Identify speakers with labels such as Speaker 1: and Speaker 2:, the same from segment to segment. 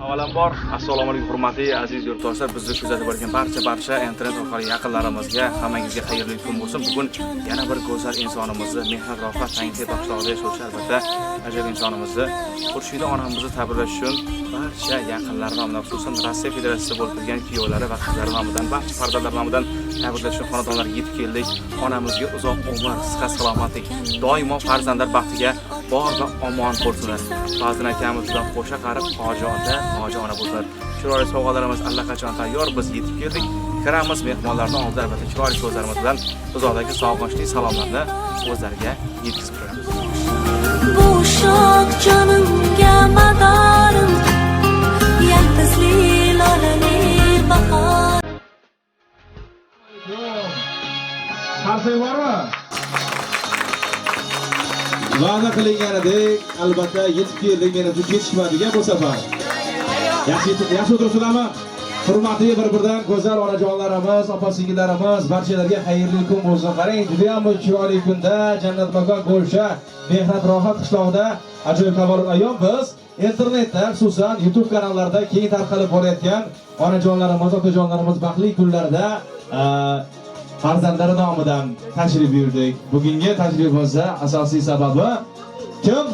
Speaker 1: Avvalambor, assalomu alaykum hurmatli aziz yurtdoshlar, bizni kuzatib borgan barcha internet orqali yaqinlarimizga, hammangizga xayrli kun bo'lsin. Bugun yana bir go'zal insonimizni, mehnat rohat tangli bag'ishloqda yashovchi albatta ajoyib insonimizni, Xurshida onamizni tabriklash uchun barcha yaqinlar nomidan, xususan Rossiya Federatsiyasida bo'lib turgan kuyovlari va qizlari nomidan, barcha farzandlar nomidan tabriklash uchun xonadonlarga yetib keldik. Onamizga uzoq umr, sihat, salomatlik, doimo farzandlar baxtiga bor va omon bo'lsinlar. Ba'zan akamiz bilan qo'sha qarib hoji ona bo'lsinlar. Chiroyli sovg'alarimiz allaqachon tayyor, biz yetib keldik. Kiramiz mehmonlarni oldida albatta chiroyli so'zlarimiz bilan uzoqdagi sog'inchli salomlarni o'zlariga yetkazib qo'yamiz.
Speaker 2: Bu shoh jonimga madorim, yaltizli lolali bahor.
Speaker 3: Qarsak bormi? Va'da qilinganidek albatta yetib keldik, menimcha kechikmadiga bu safar. Yaxshi o'tiribsizlarmi? Hurmatli bir-biridan go'zal onajonlarimiz, opa-singillarimiz, barchalarga xayrli kun bo'lsin. Qarang, juda ham chiroyli kunda Jannat makon Go'lsha mehnat rohat qishlog'ida ajoyib tavallud ayyom biz internetda, xususan YouTube kanallarida keng tarqalib borayotgan onajonlarimiz, otajonlarimiz baxtli kunlarda farzandlari nomidan tashrif buyurdik. Bugungi tashrifimizda asosiy sababi kim?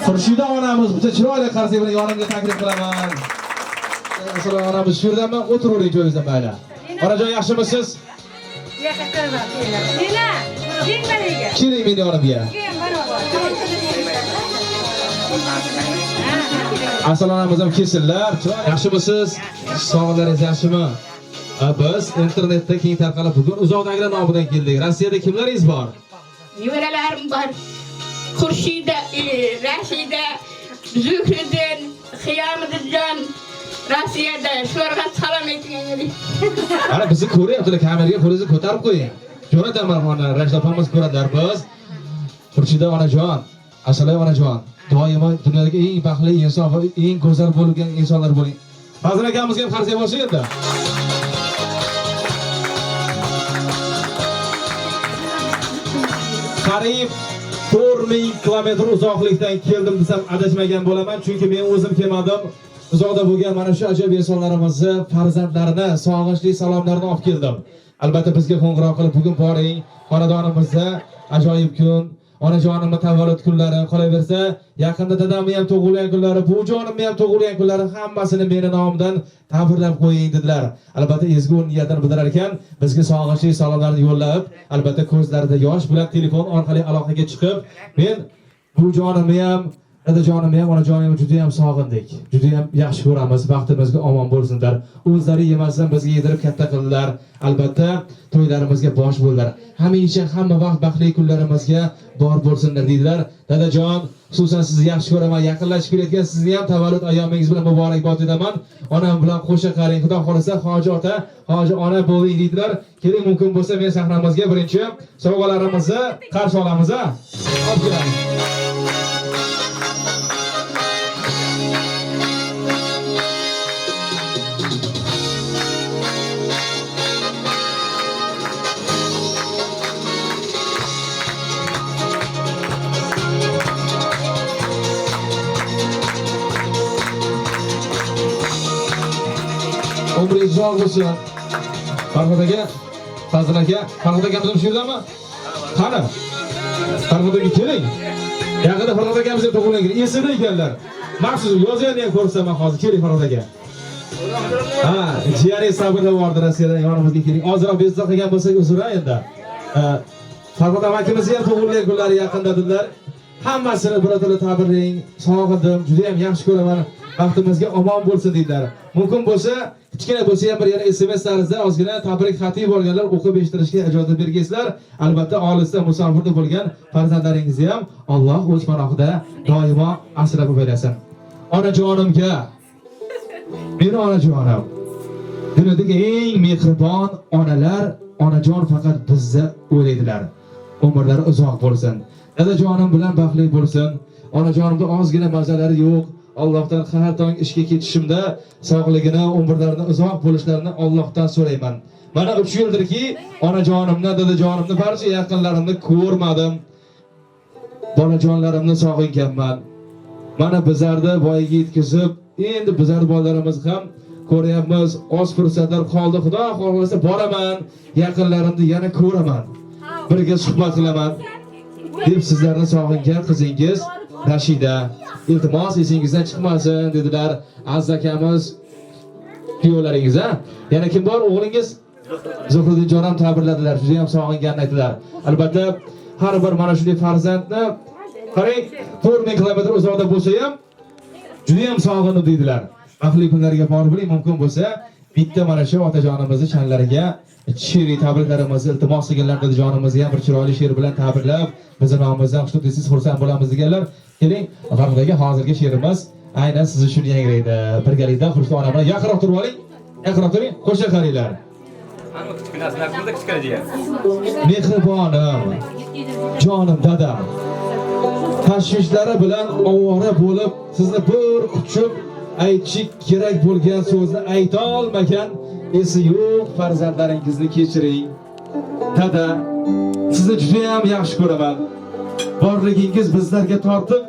Speaker 3: Xurshida onamiz. Bitta chiroyli qarsak bilan yonimga taklif qilaman. Assalomu onamiz, shu yerdanmi? O'tiravering joyingizdan mayli. Onajon, yaxshimisiz? Keling meni yonimga. Assalomu onamiz ham kelsinlar. Yaxshimisiz? Sog'lig'ingiz yaxshimi? Biz internetda keng tarqalib bugun uzoqdagilar nomidan keldik. Rossiyada kimlaringiz bor?
Speaker 4: Nevaralarim bor. Xurshida, Rashida, Zuhriddin, Xiyomiddin Rossiyada shularga salom aytganlar.
Speaker 3: Ana bizni ko'ryaptilar, kameraga qo'lingizni ko'tarib qo'ying. Jo'nataman mana Rashid opamiz ko'radilar biz. Xurshida onajon, assalomu onajon. Doimo dunyodagi eng baxtli inson va eng go'zal bo'lgan insonlar bo'ling. Fazil akamizga ham qarsak bo'lsin endi. Qariyb 4000 kilometr uzoqlikdan keldim desam adashmagan bo'laman, chunki men o'zim kelmadim. Uzoqda bo'lgan mana shu ajoyib insonlarimizni, farzandlarini, sog'inchli salomlarni olib keldim. Albatta bizga qo'ng'iroq qilib bugun boring, xonadonimizda ajoyib kun, onajonimning tavallud kunlari, qolaversa yaqinda dadamning ham tug'ilgan kunlari, buvijonimning ham tug'ilgan kunlari hammasini meni nomimdan tabriklab qo'ying dedilar. Albatta ezgu niyatini bildirar ekan, bizga sog'inchli salomlarni yo'llab, albatta ko'zlarida yosh bilan telefon orqali aloqaga chiqib, men buvijonimni ham dadajonimni ham onajonimni juda ham sog'indik. Juda ham yaxshi ko'ramiz, baxtimizga omon bo'lsinlar. O'zlari yemasdan bizga yedirib katta qildilar. Albatta to'ylarimizga bosh bo'ldilar. Hamisha hamma vaqt baxtli kunlarimizga bor bo'lsinlar dedilar. Dadajon, xususan sizni yaxshi ko'raman. Yaqinlashib kelayotgan sizni ham tavallud ayyomingiz bilan muborakbod etaman. Onam bilan qo'sha qaring. Xudo xolasa hoji ota, hoji ona bo'ling dedilar. Keling, mumkin bo'lsa men sahnamizga birinchi sovg'alarimizni qarshi olamiz. Olib kelamiz. Umringiz uzoq bo'lsin. Farhod aka, Fazil aka, Farhod akamiz ham shu yerdami? Qani? Farhod aka keling. Yaqinda Farhod akamiz ham tug'ilgan kun. Esida ekanlar. Maxsus yozganini ham ko'rsaman hozir. Keling Farhod aka. Ha, jiyaningiz sabrda bordi Rossiyadan yonimizga keling. Ozroq bezak qilgan bo'lsak uzr-a endi. Farhod akamiz ham tug'ilgan kunlari yaqinda dedilar. Hammasini birodarlar tabriklang. Sog'indim, juda ham yaxshi ko'raman. Vaqtimizga omon bo'lsin dedilar. Mumkin bo'lsa, kichkina bo'lsa ham bir yana SMS-laringizda ozgina tabrik xati bo'lganlar o'qib eshittirishga ijozat bergaysizlar. Albatta olisda musofirda bo'lgan farzandlaringizni ham Alloh o'z panohida doimo asrab qo'ysin. Onajonimga, meni onajonim. Dunyodagi eng mehribon onalar, onajon faqat bizni o'ylaydilar. Umrlari uzoq bo'lsin. Dadajonim bilan baxtli bo'lsin. Onajonimda ozgina mazalari yo'q. Allohdan har tong ishga ketishimda sog'ligini, umrlarini uzoq bo'lishlarini Allohdan so'rayman. Mana 3 yildirki, onajonimni, dadajonimni, barcha yaqinlarimni ko'rmadim. Bolajonlarimni sog'inganman. Mana bizlarni voyaga yetkazib, endi bizlar bolalarimiz ham ko'ryapmiz, oz fursatlar qoldi. Xudo xohlasa boraman, yaqinlarimni yana ko'raman. Birga suhbat qilaman deb sizlarni sog'ingan qizingiz Rashida, iltimos esingizdan chiqmasin dedilar aziz akamiz. Kuyovlaringiz a? Yana kim bor? O'g'lingiz Zuhriddin jonam tabrladilar. Juda ham sog'inganini aytdilar. Albatta, har bir mana shunday farzandni qarang, 4000 kilometr uzoqda bo'lsa ham juda ham sog'inib dedilar. Baxtli kunlarga bor bo'ling, mumkin bo'lsa bitta mana shu otajonimizni shanlariga she'riy tabriklarimizni iltimos qilganlar dedi, jonimizni ham bir chiroyli she'r bilan tabriklab, bizning nomimizdan xushnud desiz xursand bo'lamiz deganlar. Keling, g'arbdagi hozirgi she'rimiz aynan siz uchun yangraydi. Birgalikda Xurshid ona bilan yaqinroq turib oling. Yaqinroq turing, qo'sha qaranglar. Mehribonim, jonim dadam, tashvishlari bilan ovora bo'lib, sizni bir quchib aytishik kerak bo'lgan so'zni ayta olmagan esi yo'q farzandlaringizni kechiring. Dada, sizni juda ham yaxshi ko'raman. Borligingiz bizlarga tortiq,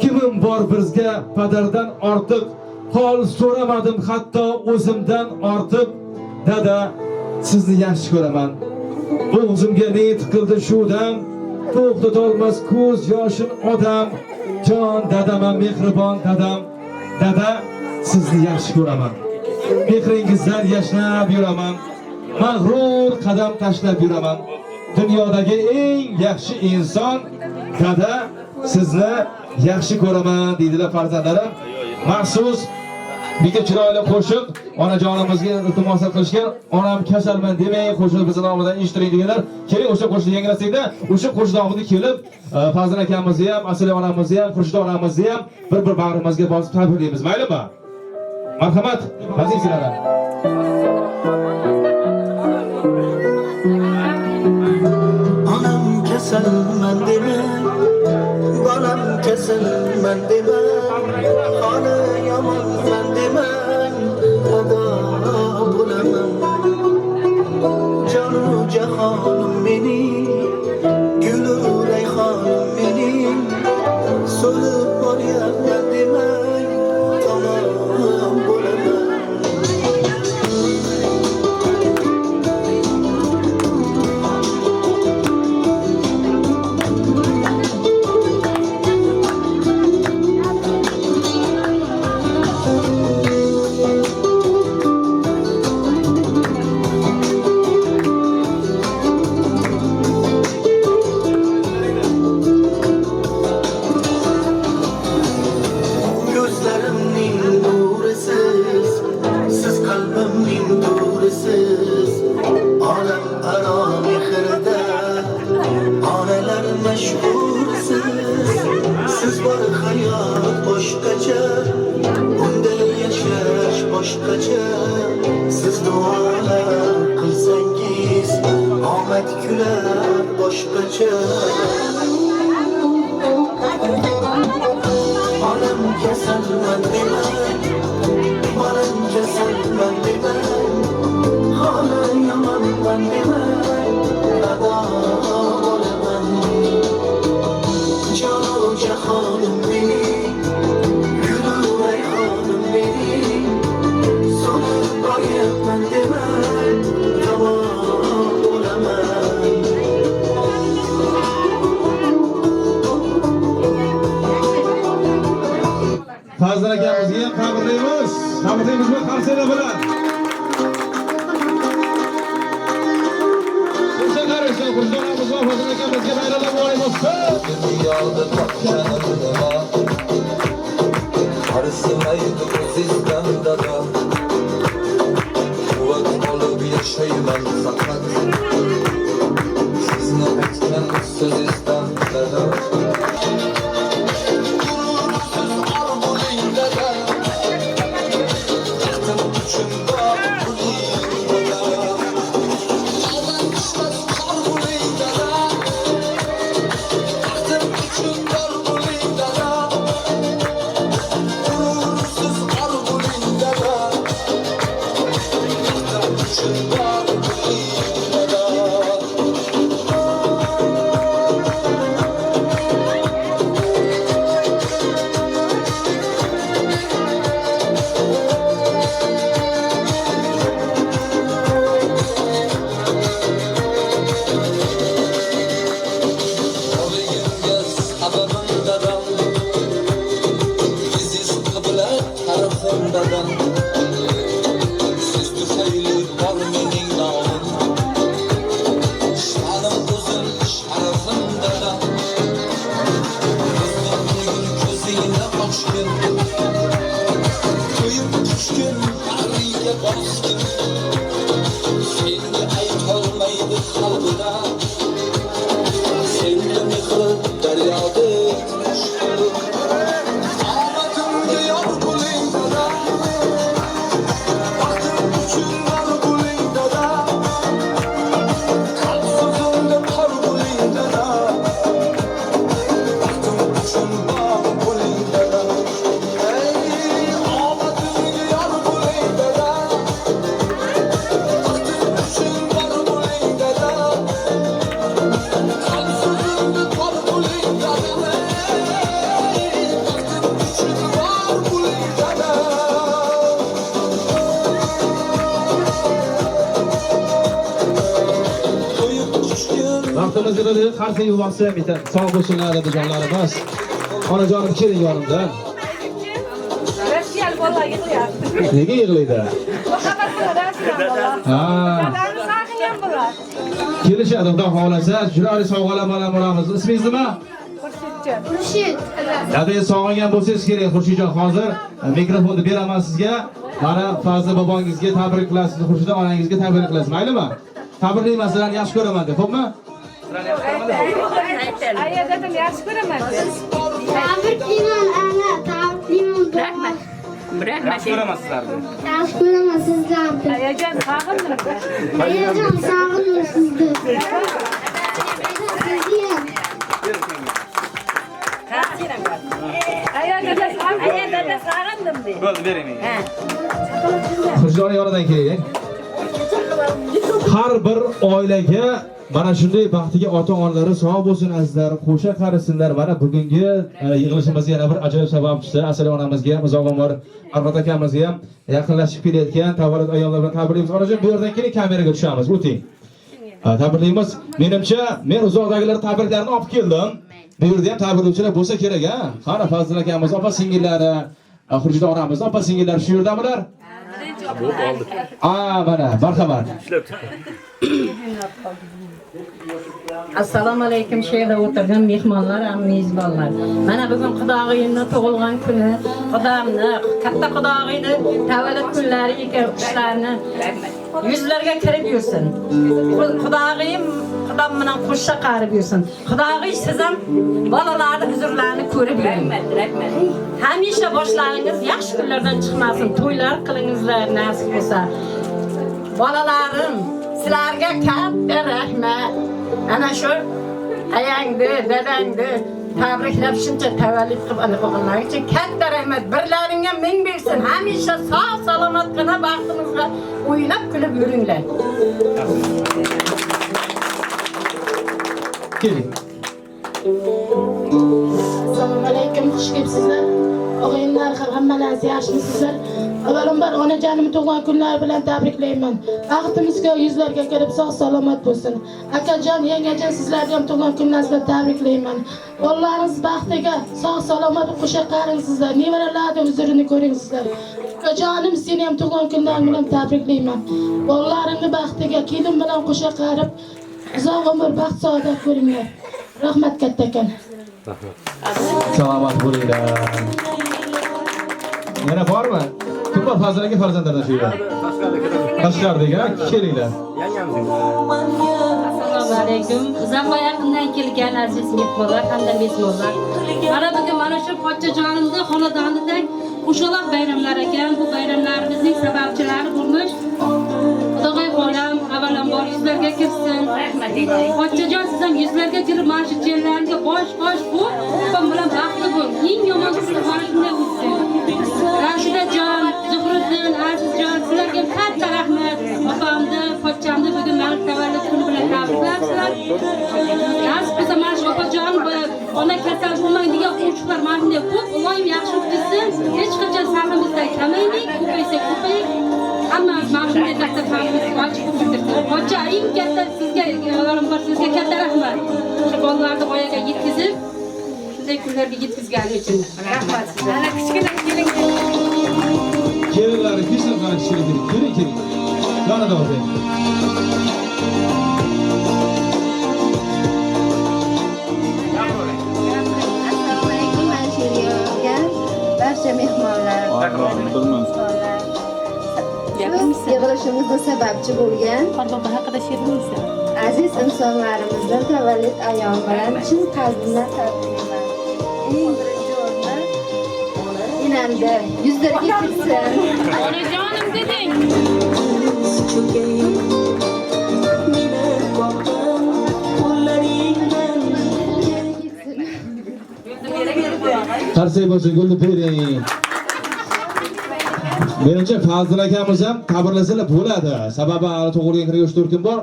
Speaker 3: kimim bor bizga padardan ortiq. Hol so'ramadim hatto o'zimdan ortiq. Dada, sizni yaxshi ko'raman. Bo'g'zimga ne tiqildi shu dam, to'xtatolmas ko'z yoshin odam. Jon dadam, mehribon dadam. Dada, sizni yaxshi ko'raman. Mehringizdan yashnab yuraman. Mag'rur qadam tashlab yuraman. Dunyodagi eng yaxshi inson dada, sizni yaxshi ko'raman deydilar farzandlarim. Maxsus bitta chiroyli qo'shiq onajonimizga iltimos qilishgan. Onam kasalman demay qo'shiq bizning nomidan eshittiring deganlar. Keling o'sha qo'shiqni yangrasakda, o'sha qo'shiqni kelib Fazil akamizni ham, Asli onamizni ham, Xurshid onamizni ham bir bag'rimizga bosib tabriklaymiz. Maylimi? Marhamat, vazifalari.
Speaker 5: Onam kasalman demang, bolam kasalman demang, holi yomonman demang, ado bo'laman. Jonu jahonim mening, gulu rayhonim mening, so'lib boryapman demang, tamom bo'laman.
Speaker 3: Fazil akamizga ham tabriklaymiz. Tabriklaymiz qarsaklar bilan. O'sha qarashlar Xurshidonamiz va Fazil akamizga bayramlar muborak bo'lsin.
Speaker 6: Dünyada topşanım dema, arzımaydı sizden dada. Kuvvet olup yaşayman fakat, sizni aytgan sözizden dada. Kuyup düşkün Ariye bastın Seni aytolmaydı kalbına Sevgi mihri deryada düştü Ağladım yar kulingada Baktım üçün var kulingada Kalp sözümde par kulingada Baktım üçün var kulingada Ey ağladım yar kulingada Baktım üçün var kulingada Kalp sözümde par kulingada Baktım üçün var kulingada Kuyup düşkün
Speaker 3: Vaqtimiz yig'ildi, qarsa yuvaqsa bitta sog' bo'lsinlar dedi jonlarimiz. Onajonim keling yonimdan.
Speaker 7: Rossiyalik bolalar yig'layapti.
Speaker 3: Nega yig'laydi? Ha,
Speaker 7: Dadani sog'ingan bo'lar.
Speaker 3: kelishadi xudo xolasa. Chiroyli sovg'alar bilan bo'lamiz. Ismingiz nima?
Speaker 7: Xurshid.
Speaker 3: Dadingiz sog'ingan bo'lsangiz kerak Xurshidjon, hozir mikrofonni beraman sizga. Mana Fazli bobongizga tabrik qilasiz, Xurshidjon onangizga tabrik qilasiz. Maylimi? Tabriklayman, sizlarni yaxshi ko'raman deb, xo'pmi?
Speaker 7: Aya dadam yaxshi ko'raman.
Speaker 8: Tabriklayman ana, tabriklayman.
Speaker 4: Rahmat.
Speaker 1: Yaxshi ko'raman sizlarni.
Speaker 8: Yaxshi ko'raman sizlarni.
Speaker 7: Ayajon sog'indim.
Speaker 8: Ayajon sog'indim sizni.
Speaker 7: Aya dada sog'indim de.
Speaker 1: Bo'ldi, bering menga.
Speaker 3: Xurshidjon yonidan keling. Har bir oilaga mana shunday baxtiga ota-onalari sog' bo'lsin azizlar, qo'sha qarisinlar. Mana bugungi yig'ilishimizga yana bir ajoyib sababchisi Asal onamizga, Muzoq Omar Arbat akamizga ham yaqinlashib kelayotgan tavallud ayollar bilan tabriklaymiz. Onajon bu yerdan keling, kameraga tushamiz. O'ting. Tabriklaymiz. Menimcha men uzoqdagilar tabriklarini olib keldim. Bu yerda ham tabriklovchilar bo'lsa kerak, ha? Qani Fazil akamiz, opa-singillari, Xurshid onamiz, opa-singillari shu yerdamilar? Mana, marhamat.
Speaker 9: Assalomu alaykum she'rda o'tirgan mehmonlar, mezbonlar. Mana bugun Xudoyimning tug'ilgan kuni, Xudoimni, katta Xudoyimni tavallud kunlari ekan, ishlarni yuzlarga kirib yursin. Xudoyim Xudoim bilan qo'shqa qarib yursin. Xudoyim siz ham bolalarning huzurlarini ko'rib yuring. Hamisha boshlaringiz yaxshi kunlardan chiqmasin. To'ylar qilingizlar nasib bo'lsa. Bolalarim sizlarga katta rahmat. Ana shu ayangni, dadangni tabriklab shuncha tavallud qilib qo'yganlar uchun katta rahmat. Birlaringga ming bersin. Hamisha sog' salomatgina baxtimizga o'ynab kulib yuringlar.
Speaker 3: Keling.
Speaker 10: Assalomu alaykum, xush kelibsizlar. O'g'aylar, hammalaringiz yaxshimisizlar? Avvalambor onajonim tug'ilgan kunlari bilan tabriklayman. Baxtimizga yuzlarga kirib sog' salomat bo'lsin. Akajon, yengajon sizlarga ham tug'ilgan kunlaringiz bilan tabriklayman. Bolalaringiz baxtiga sog' salomat qo'sha qaringsizlar. Nevaralarning huzurini ko'ringsizlar. Akajonim, seni ham tug'ilgan kunlaring bilan tabriklayman. Bolalaringni baxtiga kelim bilan qo'sha qarib uzoq umr, baxt, saodat ko'ringlar. Rahmat kattakan.
Speaker 3: Salomat bo'linglar. Yana bormi? Kim bor Fazil aka farzandlardan shu yerda? Tashqaridagi, kelinglar.
Speaker 9: Assalomu alaykum. Uzoq yaqindan kelgan aziz mehmonlar hamda mezbonlar. Mana bugun mana shu pochchajonimizning xonadonida qo'shaloq bayramlar ekan. Bu bayramlarimizning sababchilari bo'lmish. Xudoy xolam avvalambor yuzlarga kirsin. Pochchajon siz ham yuzlarga kirib mana shu jenlarga bosh bu opam bilan baxtli bo'ling. Eng yomon kun mana shunday o'tsin. Rashidajon, Zuhriddin, Azizjon, sizlarga katta rahmat. Opamni, pochchamni bugun meni tavallud kuni bilan tabriklayapsizlar. Nasib bo'lsa mana shu opajon ona kasal bo'lmaydigan qo'shiqlar mana shunday ko'p, Allohim yaxshi o'tkazsin. Hech qachon sahrimizdan kamaylik, ko'paysa ko'payik. Hammamiz mana shunday katta faxrimizni ochib o'tirdik. Pochcha eng katta sizga, avvalambor sizga katta rahmat. Shu bolalarni voyaga yetkazib, shunday kunlarga yetkazgani uchun rahmat sizga. Ana kichkina keling.
Speaker 3: Kelinlar, kishlar qani keling. Keling. Yonida o'ting.
Speaker 8: Assalomu alaykum, Alshiriya aka. mutluluğumuza sebepçi bo'lgan
Speaker 9: Qorbobo haqida she'r bo'lsa.
Speaker 8: aziz insonlarimizdan tavallud ayyom bilan chin qalbimdan tabriklayman. Eng birinchi o'rinda inanda yuzlarga kirsin.
Speaker 9: Onajonim deding.
Speaker 3: Qarsak bo'lsa gulni bering. Menimcha Fazil akamiz ham tabrlasalar bo'ladi. Sababi hali tug'ilgan kuniga 3-4 kun bor.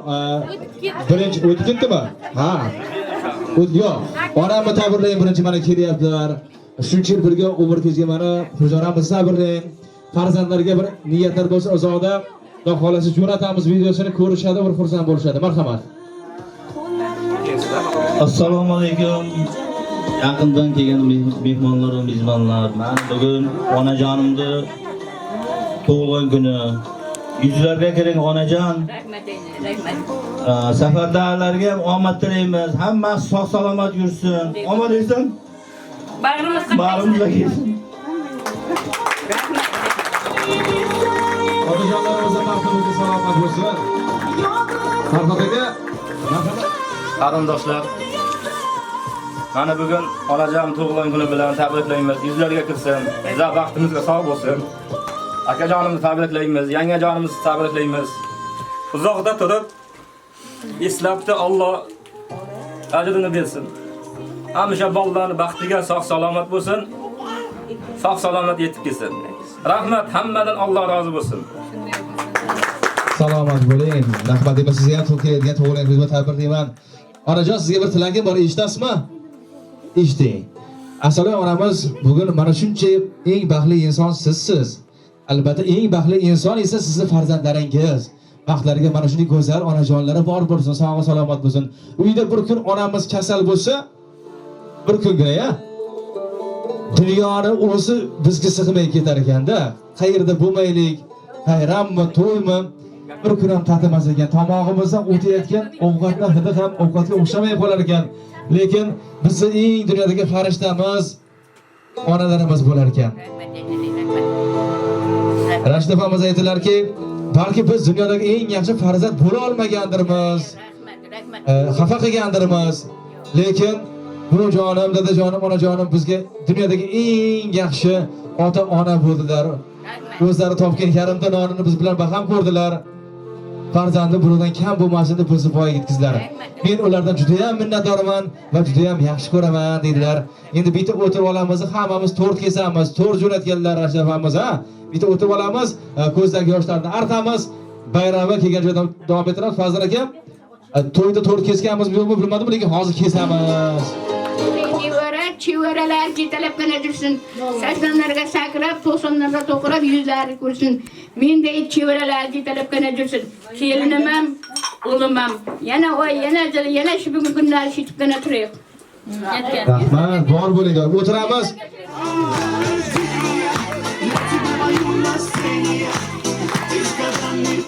Speaker 3: Birinchi o'tib ketdimi? Ha. Yo'q. Onamni tabrlayman birinchi mana kelyaptilar. Shuncha yil birga umr kechgan mana Xujonamiz tabrlang. Farzandlarga bir niyatlar bo'lsa uzoqda Xudo xolasa jo'natamiz videosini ko'rishadi, bir xursand bo'lishadi. Marhamat.
Speaker 11: Assalomu alaykum. Yaqindan kelgan mehmonlar va mezbonlar. Men bugun onajonimni tug'ilgan kuni. Yuzlarga kiring onajon.
Speaker 4: Rahmat.
Speaker 11: Safardalarga ham omad tilaymiz. Hammasi sog' salomat yursin. Omad esin. Bag'rimizga kelsin.
Speaker 3: Otajonlarimizga baxtimizga salomat bo'lsin. Farhod aka, marhamat.
Speaker 1: Qarindoshlar, mana bugun onajon tug'ilgan kuni bilan tabriklaymiz. Yuzlarga kirsin. Biza vaqtimizga sog' bo'lsin. Akajonimizni tabriklaymiz, yangajonimizni tabriklaymiz. Uzoqda turib eslabdi Alloh ajrini bersin. Hamisha bolalarning baxtiga sog' salomat bo'lsin. Sog' salomat yetib kelsin. Rahmat, hammadan Alloh rozi bo'lsin.
Speaker 3: Salomat bo'ling. Rahmat deyman sizga ham kelgan tug'ilgan kuningizga tabriklayman. Onajon sizga bir tilagim bor, eshitasizmi? Eshiting. Asolan onamiz bugun mana shuncha eng baxtli inson sizsiz. Albatta eng baxtli inson esa sizning farzandlaringiz. Baxtlariga mana shunday go'zal onajonlari bor bo'lsin, sog' salomat bo'lsin. Uyda bir kun onamiz kasal bo'lsa, bir kungina dunyoni o'zi bizga sig'may ketar ekanda. Qayerda bo'lmaylik, bayrammi, to'ymi, bir kun ham tatimas ekan. Tomog'imizdan o'tayotgan ovqatlar hidi ham ovqatga o'xshamay qolar ekan. Lekin bizning eng dunyodagi farishtamiz onalarimiz bo'lar ekan. Rashid opamiz aytdilarki, balki biz dunyodagi eng yaxshi farzand bo'la olmagandirmiz. Xafa qilgandirmiz. Lekin bunujonim, dadajonim, onajonim bizga dunyodagi eng yaxshi ota-ona bo'ldilar. O'zlari topgan karimda nonini biz bilan baham ko'rdilar. Farzandi birodan kam bo'lmasin deb bizni voyaga yetkazdilar. Men ulardan juda ham minnatdorman va juda ham yaxshi ko'raman dedilar. Endi bitta o'tirib olamiz, hammamiz to'rt kesamiz, to'rt jo'natganlar Rashid opamiz, ha? Bitta o'tirib olamiz, ko'zdagi yoshlarni artamiz, bayramga kelgan joydan davom ettiramiz. Fazil aka, to'yda to'rt kesganmizmi yo'qmi bilmadim, lekin hozir kesamiz.
Speaker 4: Chevaralar yetalabgina tursin. 80larga sakrab, 90larga to'qirab, 100larga ko'rsin. Menda chevaralar yetalabgina tursin. Kelinim ham, o'g'lim ham. Yana shu bugun kunlar shitibgina turaylik.
Speaker 3: Rahmat, bor bo'ling, o'tiramiz.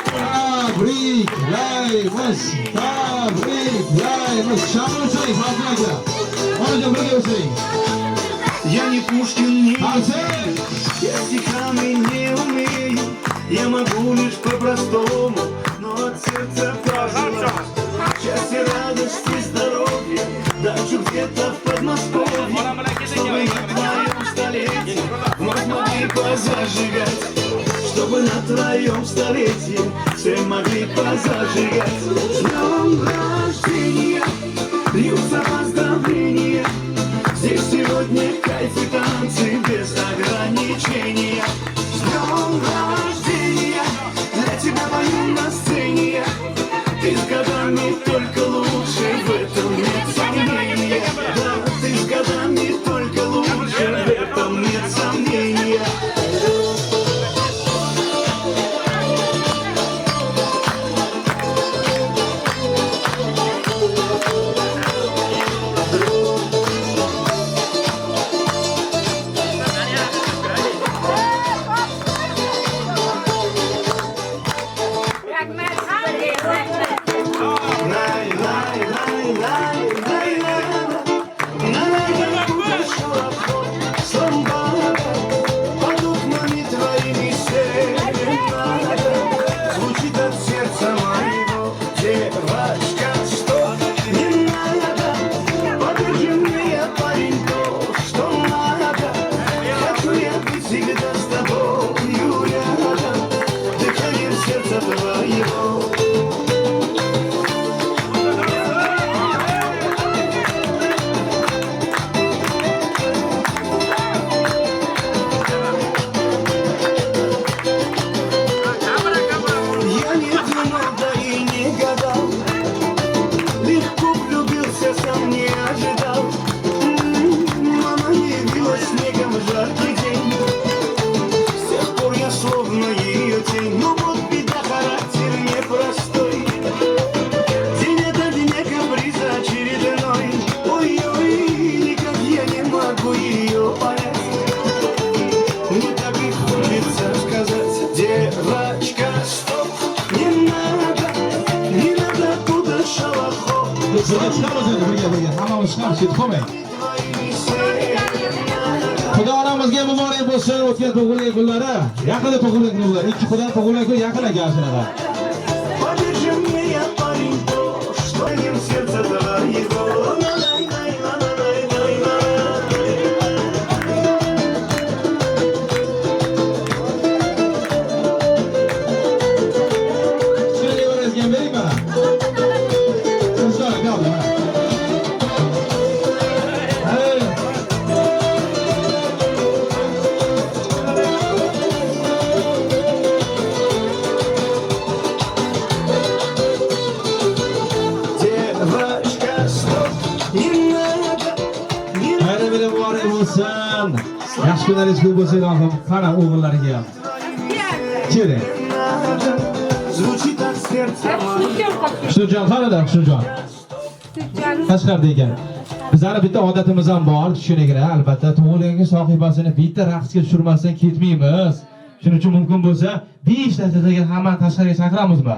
Speaker 3: Tabriklaymiz, tabriklaymiz. Shamol so'ng, Fazil aka. Onajon birga o'tiring.
Speaker 5: Я не Пушкин, не я стихами не умею. Я могу лишь по-простому, но от сердца пожелать счастья, радости, здоровья, даже где-то в Подмосковье, чтобы на твоем столетии вновь могли позажигать, чтобы на твоем столетии все могли позажигать. С днем рождения льются поздравления. Здесь сегодня кайф и танцы без ограничения. С днем рождения для тебя пою на сцене. Ты с годами только лучше, в этом нет сомнения. Да, ты с годами только лучше, в этом нет сомнения.
Speaker 3: Birga chiqamiz endi birga. Hammamiz chiqamiz, ketib qolmang. Xudo onamizga muborak bo'lsin o'tgan tug'ilgan kunlari. Yaqinda tug'ilgan kunlar. Ikki xudo tug'ilgan kun yaqin ekan shunaqa.
Speaker 5: Подержи меня, парень, то, что им сердце твоего.
Speaker 3: Shunday o'rayozgan bering mana. Sizlar keldi mana. Hey.
Speaker 5: Девочка, стоп, не надо, не
Speaker 3: Bayraminglar muborak bo'lsin. Yaxshi kunlaringiz ko'p bo'lsin, Allohim. Qara o'g'illariga ham. Keling.
Speaker 5: надо. Звучит так сердце мое.
Speaker 3: Xushurjon qanada Xushurjon? Tashqarida ekan. Bizlar bitta odatimiz ham bor, tushunigina, albatta tug'ilgan sohibasini bitta raqsga tushirmasdan ketmaymiz. Shuning uchun mumkin bo'lsa 5 daqiqaga hamma tashqariga chaqiramizmi?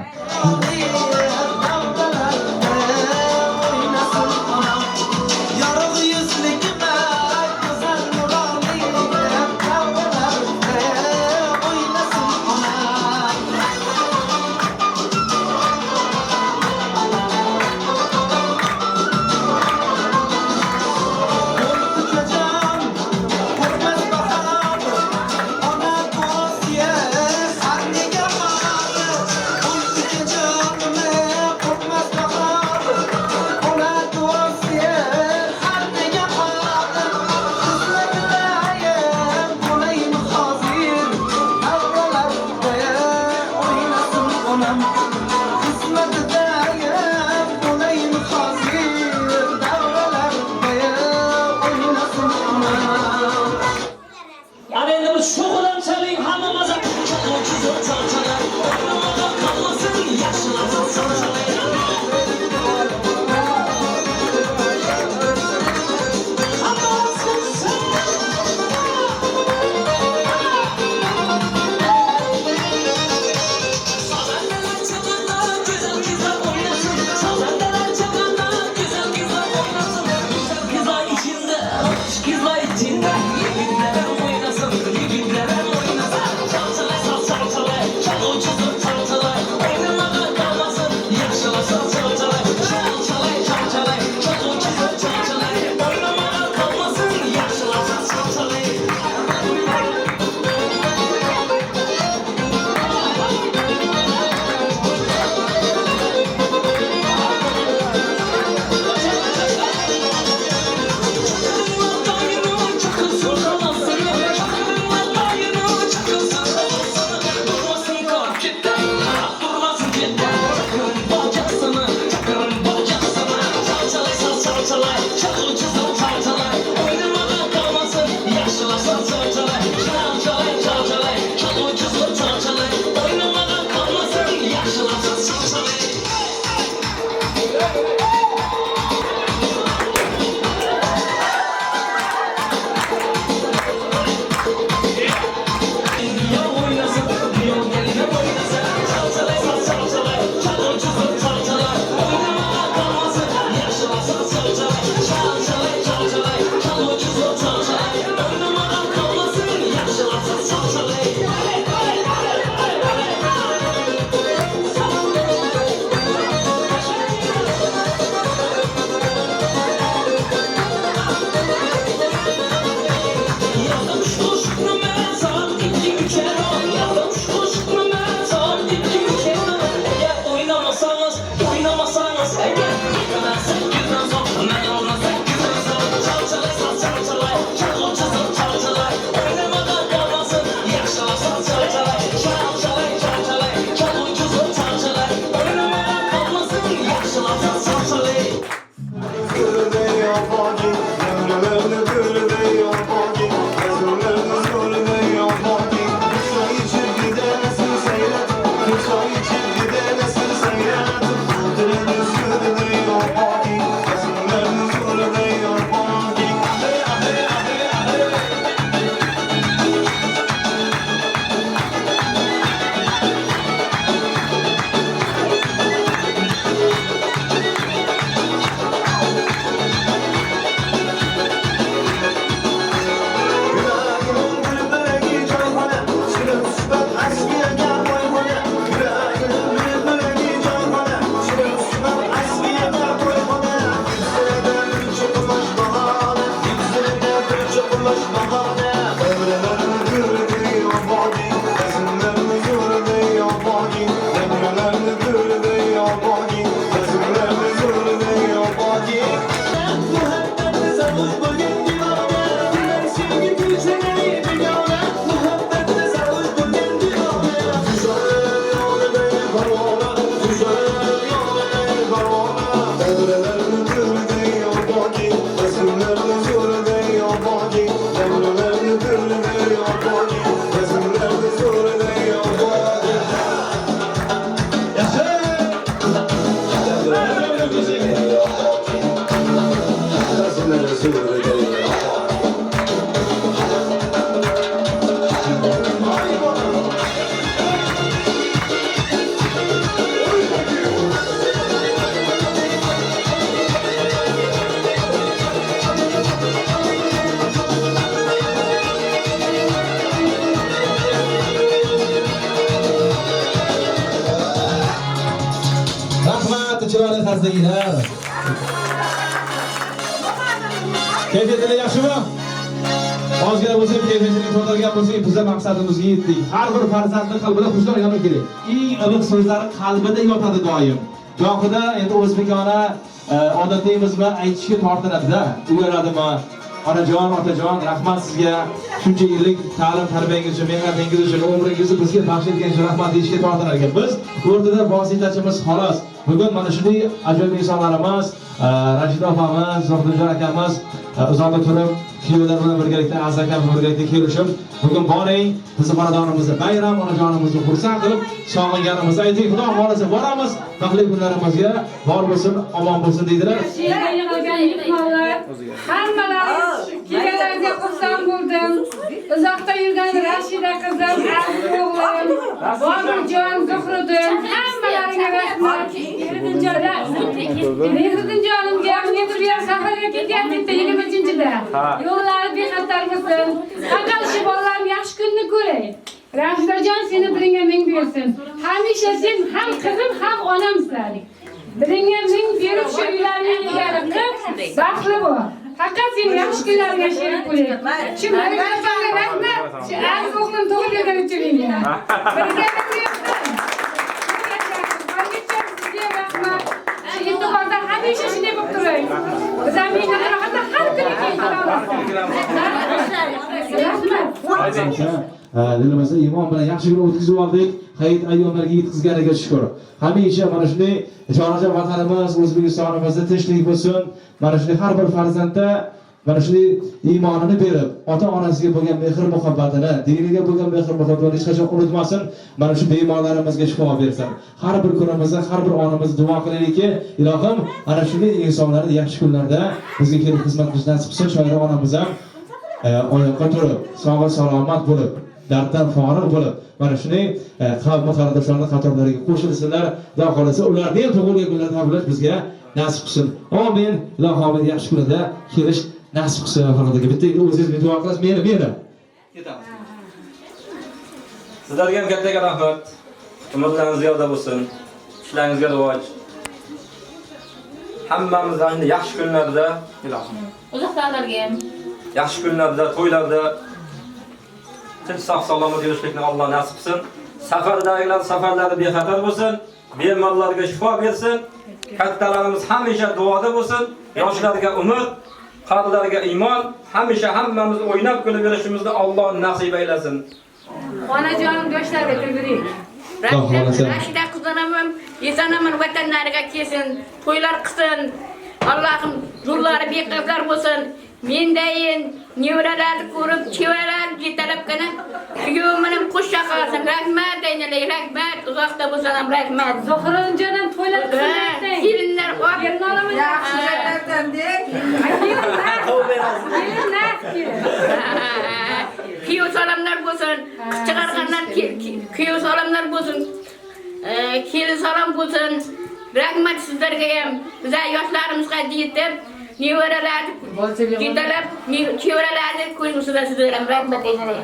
Speaker 3: farzandlilar. Kayfiyatlar yaxshimi? Ozgina bo'lsa kayfiyatini ko'targan bo'lsak, biz ham maqsadimizga yetdik. Har bir farzandning qalbida huzur yoniq kerak. Eng iliq so'zlari qalbida yotadi doim. Gohida endi o'zbekona odatimiz bilan aytishga tortinadi-da. Uyaradimi? Onajon, otajon, rahmat sizga. Shuncha yillik ta'lim tarbiyangiz uchun, mehnatingiz uchun, umringizni bizga baxsh etganingiz uchun rahmat deyishga tortinar ekan. Biz o'rtada vositachimiz xolos. Bugun mana shunday ajoyib insonlarimiz, Rashida opamiz, Zohidjon akamiz uzoqda turib, kuyovlar bilan birgalikda, Aziz akamiz birgalikda kelishib, bugun boring, bizni xonadonimizda bayram, onajonimizni xursand qilib, sog'inganimizni ayting. Xudo xolasa boramiz, baxtli kunlarimizga bor bo'lsin, omon bo'lsin deydilar.
Speaker 7: Hammalaringiz kelganlarga xursand bo'ldim. Uzoqda yurgan Rashida qizim, Aziz o'g'lim, Boburjon, Zuhriddin, hammalaringga rahmat. Mehriddinjonimga nedir yer safarga ketyapti 23-da. Yo'llari bexatar bo'lsin. Faqat shu bolalarning yaxshi kunni ko'ray. Rashidajon seni biringga ming bersin. Hamisha sen ham qizim, ham onamsan. Biringga ming berib shu uylarni egari qilib, baxtli bo'l. Faqat sen yaxshi kunlarga sherik bo'ling. Shu Mehriddinjonga rahmat. Shu Aziz o'g'lim tug'ilgan uchun. Birga hamisha shunday bo'lib turing. Biz ham mehnatda har kuni
Speaker 3: dilimizda iymon bilan yaxshi kun o'tkazib oldik. Hayit ayyomlarga yetkazganiga shukr. Hamisha mana shunday jonajon vatanimiz, O'zbekistonimizda tinchlik bo'lsin. Mana shunday har bir farzandda mana shunday iymonini berib, ota-onasiga bo'lgan mehr muhabbatini, diniga bo'lgan mehr muhabbatini hech qachon unutmasin. Mana shu bemorlarimizga shifo bersin. Har bir kunimizda, har bir onimiz duo qilaylikki, ilohim, ana shunday insonlarni yaxshi kunlarda bizga kelib xizmat qilish nasib qilsin. Shoira onamiz ham oyoqqa turib, sog' salomat bo'lib, darddan forig' bo'lib, mana shunday qavm qarindoshlarning qatorlariga qo'shilsinlar. Xudo xolasa ularni ham tug'ilgan kunlarda tabriklash bizga nasib qilsin. Amin. Ilohim yaxshi kunlarda kelish nasib qilsin. Faqat bitta o'zingiz duo qilasiz, meni.
Speaker 1: Ketamiz.
Speaker 12: Sizlarga ham katta rahmat. Umrlaringiz ziyoda bo'lsin. Ishlaringizga rivoj. Hammamizning yaxshi kunlarda, ilohim.
Speaker 4: Uzoqdalarga ham
Speaker 12: Yaxshi kunlarda, to'ylarda tinch sog' salomat yurishlikni Alloh nasib qilsin. Safardagilar safarlari bexatar bo'lsin. Bemorlarga shifo bersin. Kattalarimiz hamisha duoda bo'lsin. Yoshlarga umr, qarilarga iymon, hamisha hammamiz o'ynab kulib yurishimizni Alloh nasib aylasin.
Speaker 7: Onajonim do'stlarga kulgurik.
Speaker 4: Rashida qizim ham vatanlariga kelsin, to'ylar qilsin. Allohim yo'llari beqasar bo'lsin. Mendayin nevralarni ko'rib, chevalar yetalabgina kuyovim bilan qo'shcha qolsin. Rahmat aynalar, rahmat. Uzoqda bo'lsan ham rahmat.
Speaker 7: Zuhriddinjon ham to'ylar qilsin.
Speaker 4: Kelinlar qo'yib
Speaker 7: Kelinolim yaxshilardan deng.
Speaker 4: Kuyov salamlar bo'lsin. Chiqarganlar kuyov salamlar bo'lsin. Kelin salom bo'lsin. Rahmat sizlarga ham. Biz yoshlarimizga yetib nevaralarni yetalab, chevralarni ko'ringizlar sizlar ham rahmat aytaman.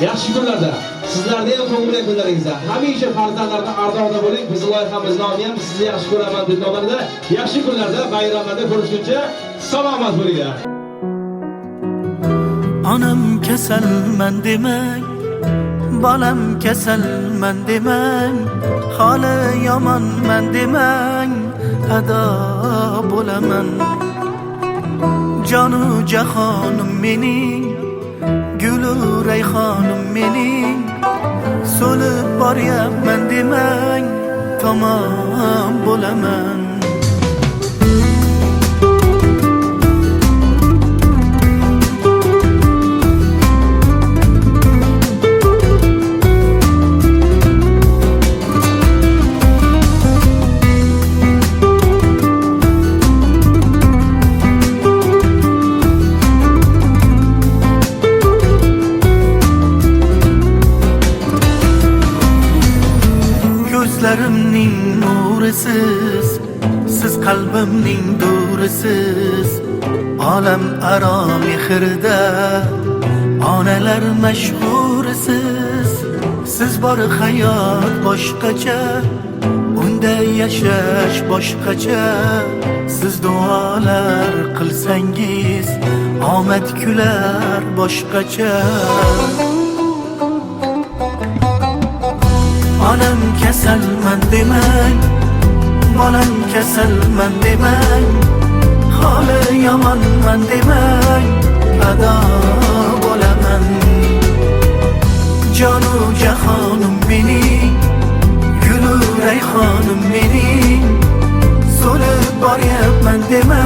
Speaker 3: Yaxshi kunlarda, sizlarning ham tug'ilgan kunlaringizda hamisha farzandlarning ardog'ida bo'ling. Biz loyihamiz nomi ham sizni yaxshi ko'raman deb nomlarda yaxshi kunlarda, bayramlarda ko'rishguncha salomat bo'linglar.
Speaker 5: Onam kasalman demang, bolam kasalman demang, holi yomonman demang, ado bo'laman. Jonu jahonim mening, gulu rayhonim mening, so'lib boryapman demang, tamom bo'laman. Ko'zlarimning nurisiz, siz qalbimning durisiz, olam aro mehrida onalar mashhurisiz. Siz bor hayot boshqacha, Ko'ngilda yashash boshqacha, siz duolar qilsangiz omad kular boshqacha. Onam kasalman demang, bolam kasalman demang, holi yomonman demang, ado bo'laman. Jonu jahonim mening, gulu rayhonim mening, so'lib boryapman demang.